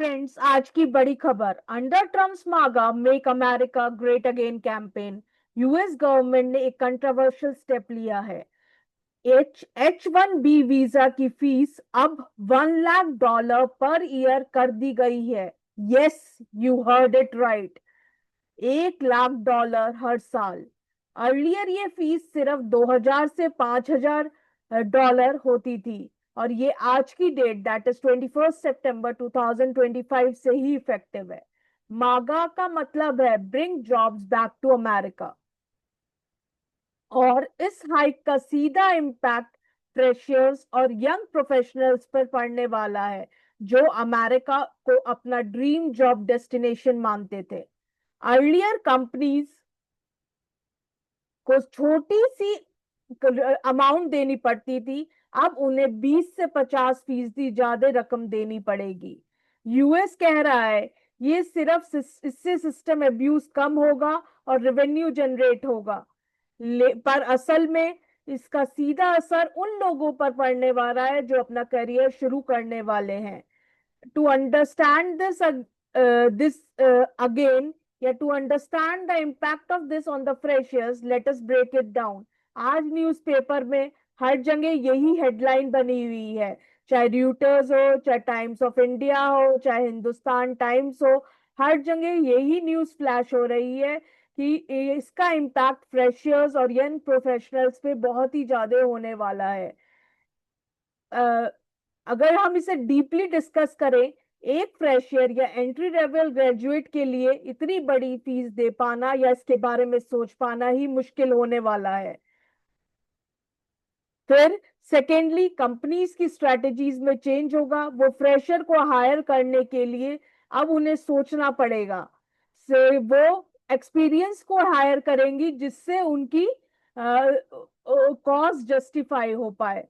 Friends, आज की बड़ी खबर। अंडर ट्रम्प्स मागा make America great again campaign, US government ने एक कंट्रोवर्शियल स्टेप लिया है। H1B वीजा की फीस अब $1 लाख पर ईयर कर दी गई है। Yes, you heard it right. $1 lakh हर साल। अर्लियर ये फीस सिर्फ 2000 से $5000 होती थी, और ये आज की डेट दैट इज 21 सितंबर 2025 से ही इफेक्टिव है। मागा का मतलब है bring jobs back to America, और इस हाइक का सीधा इम्पैक्ट फ्रेशर्स और यंग प्रोफेशनल्स पर पड़ने वाला है, जो अमेरिका को अपना ड्रीम जॉब डेस्टिनेशन मानते थे। अर्लियर कंपनीज को छोटी सी अमाउंट देनी पड़ती थी, अब उन्हें 20 से 50% ज्यादा रकम देनी पड़ेगी। यूएस कह रहा है ये सिर्फ इससे सिस्टम अब्यूज कम होगा और रेवेन्यू जनरेट होगा, पर असल में इसका सीधा असर उन लोगों पर पड़ने वाला है जो अपना करियर शुरू करने वाले हैं। To understand this again, yeah, to understand the impact of this on the freshers, let us break it down. आज न्यूज़पेपर में हर जगह यही हेडलाइन बनी हुई है, चाहे र्यूटर्स हो, चाहे टाइम्स ऑफ इंडिया हो, चाहे हिंदुस्तान टाइम्स हो, हर जगह यही न्यूज़ फ्लैश हो रही है कि इसका इम्पैक्ट फ्रेशर्स और यंग प्रोफेशनल्स पे बहुत ही ज्यादा होने वाला है। अगर हम इसे डीपली डिस्कस करें, एक फ्रेशर या एंट्री लेवल ग्रेजुएट के लिए इतनी बड़ी फीस दे पाना या इसके बारे में सोच पाना ही मुश्किल होने वाला है। फिर सेकेंडली, कंपनीज की स्ट्रेटजीज में चेंज होगा। वो फ्रेशर को हायर करने के लिए अब उन्हें सोचना पड़ेगा से वो एक्सपीरियंस को हायर करेंगी जिससे उनकी कॉस्ट जस्टिफाई हो पाए।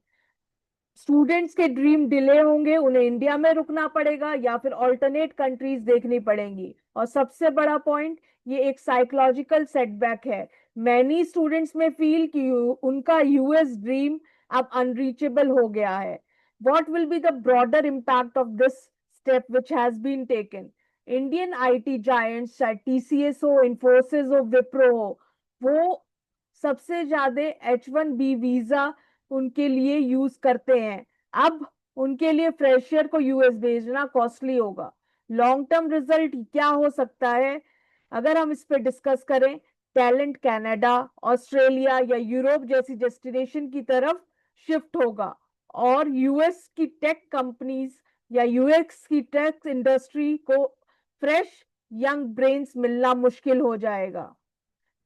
स्टूडेंट्स के ड्रीम डिले होंगे, उन्हें इंडिया में रुकना पड़ेगा या फिर ऑल्टरनेट कंट्रीज देखनी पड़ेंगी। और सबसे बड़ा पॉइंट, ये एक साइकोलॉजिकल सेटबैक है। मैनी स्टूडेंट्स में फील कि उनका यूएस ड्रीम अब अनरीचेबल हो गया है। What will be the broader impact of this step which has been taken? Indian IT giants, चाहे टीसीएस हो, इंफोसिस हो, विप्रो हो, वो सबसे ज्यादा H1B वीजा उनके लिए यूज करते हैं। अब उनके लिए फ्रेशर को यूएस भेजना कॉस्टली होगा। लॉन्ग टर्म रिजल्ट क्या हो सकता है अगर हम इस पे डिस्कस करें? टैलेंट कनाडा, ऑस्ट्रेलिया या यूरोप जैसी डेस्टिनेशन की तरफ शिफ्ट होगा, और यूएस की टेक कंपनीज या यूएस की टेक इंडस्ट्री को फ्रेश यंग ब्रेन्स मिलना मुश्किल हो जाएगा।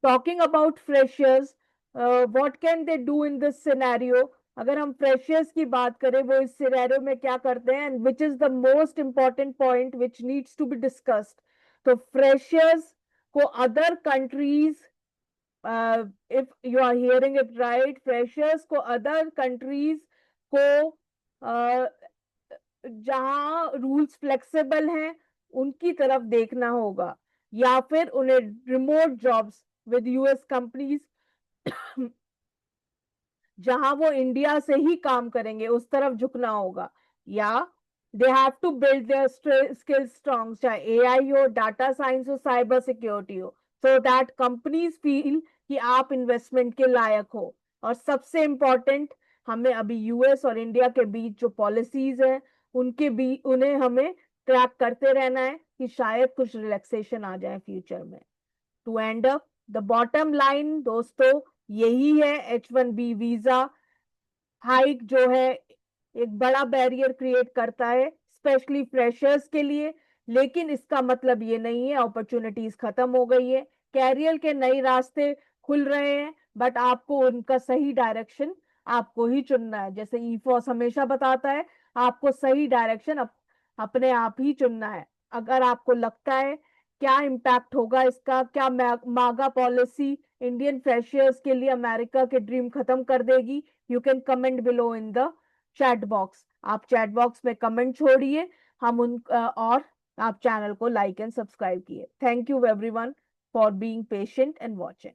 Talking about freshers, what can they do in this scenario? अगर हम फ्रेशर्स की बात करें, वो इस सिनेरियो में क्या करते हैं, and which is the most important point which needs to be discussed. तो फ्रेशर्स को other countries, if you are hearing it right, freshers को अदर कंट्रीज को जहां रूल्स फ्लेक्सिबल हैं उनकी तरफ देखना होगा, या फिर उन्हें remote jobs with US companies जहां वो इंडिया से ही काम करेंगे उस तरफ झुकना होगा, या they have to build their skills strong, चाहे एआई हो, डाटा साइंस हो, साइबर सिक्योरिटी हो, सो दैट कंपनीज फील कि आप इन्वेस्टमेंट के लायक हो। और सबसे इंपॉर्टेंट, हमें अभी यूएस और इंडिया के बीच जो पॉलिसीज है उनके बीच उन्हें हमें ट्रैक करते रहना है कि शायद कुछ रिलैक्सेशन आ जाए फ्यूचर में। To end up, the bottom line दोस्तों यही है, H1B वीजा हाइक जो है एक बड़ा बैरियर क्रिएट करता है स्पेशली फ्रेशर्स के लिए, लेकिन इसका मतलब ये नहीं है अपॉर्चुनिटीज खत्म हो गई है। कैरियर के नए रास्ते खुल रहे हैं, बट आपको उनका सही डायरेक्शन आपको ही चुनना है। जैसे ईफॉस हमेशा बताता है, आपको सही डायरेक्शन अपने आप ही चुनना है। अगर आपको लगता है क्या इम्पैक्ट होगा इसका, क्या मागा पॉलिसी इंडियन फ्रेशर्स के लिए अमेरिका के ड्रीम खत्म कर देगी, you can comment below in the chat box. आप चैट बॉक्स में कमेंट छोड़िए, हम उन और आप चैनल को लाइक एंड सब्सक्राइब किए। Thank you everyone for being patient and watching.